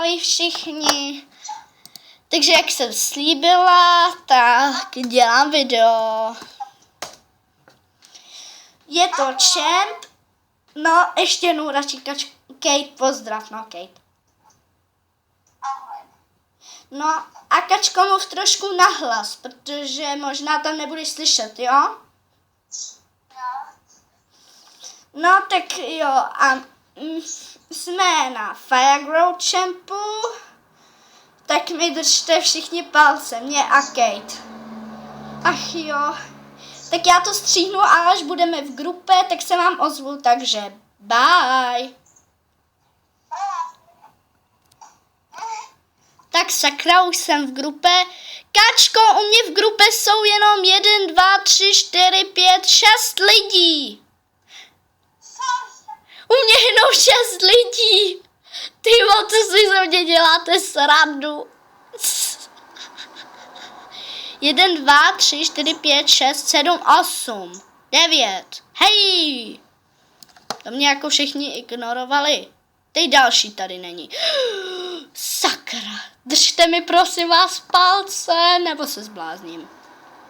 ahoj všichni. Takže jak jsem slíbila, tak dělám video. Je to champ. No, ještě jednou radši Kate, pozdrav, no Kate. Ahoj. No a Kačko, mluv trošku nahlas, protože možná tam nebudeš slyšet, jo? No tak jo, a jsme na Firegrow Champu, tak mi držte všichni palce, mě a Kate. Ach jo, tak já to stříhnu a až budeme v grupe, tak se vám ozvu, takže bye. Tak sakra, už jsem v grupe. Kačko, u mě v grupe jsou jenom 1, 2, 3, 4, 5, 6 lidí. U mě jenom 6 lidí. Tyjo, co si ze mě děláte srandu. 1, 2, 3, 4, 5, 6, 7, 8, 9. Hej! To mě jako všichni ignorovali. Teď další tady není. Sakra. Držte mi prosím vás palce, nebo se zblázním.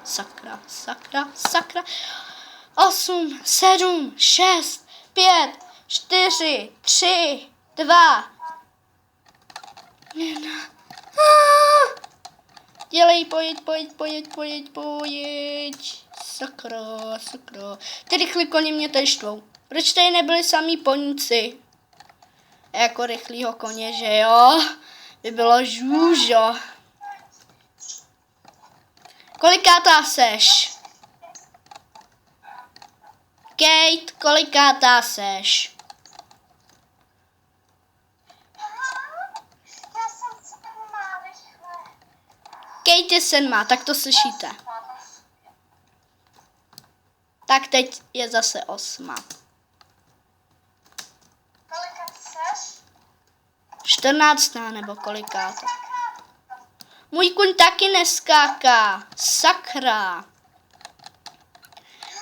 Sakra, sakra, sakra. 8, 7, 6, 5, 4, 3, 2, 1. Dělej, pojď. Sakra, sakra. Ty rychlí koně mě tady štvou. Proč tady nebyli samý poníci? Jako rychlýho koně, že jo? By bylo žůžo. Kolikátá seš? Kate, kolikátá seš? Já jsem 7 rychle. Kate je 7, tak to slyšíte. Tak teď je zase 8. Kolika ty seš? 14. nebo kolikátá. Můj kuň taky neskáká. Sakra.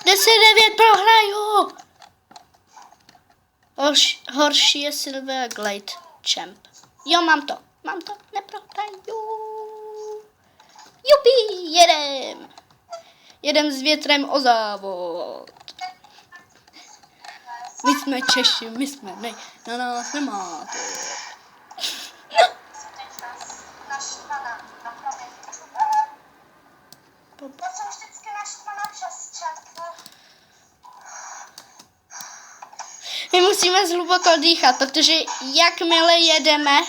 10-9 prohraju. Horší je Silver Glade Champ. Jo, mám to, neprohraju. Jupi, jedem s větrem o závod. My jsme Češi, my jsme, ne, na nás nemáte. Já jsem vždycky naštvaná přes čet. My musíme zhluboko dýchat, protože jakmile jedeme,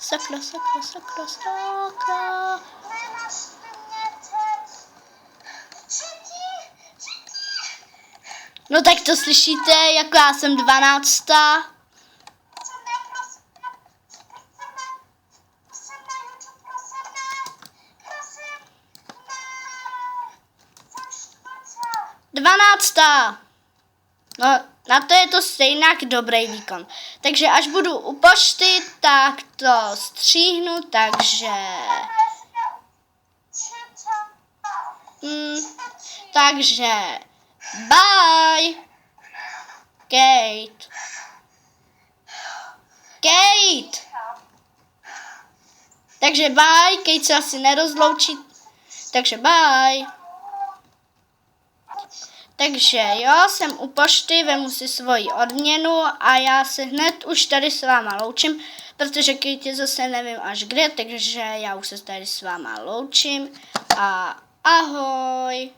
sakra. No tak to slyšíte, jako já jsem 12. No, na to je to stejnak dobrý výkon. Takže až budu u pošty, tak to stříhnu, takže... takže... Bye! Kate! Takže bye, Kate se asi nerozloučí, takže bye! Takže jo, jsem u pošty, vemu si svoji odměnu a já se hned už tady s váma loučím, protože Kate zase nevím až kde, takže já už se tady s váma loučím a ahoj.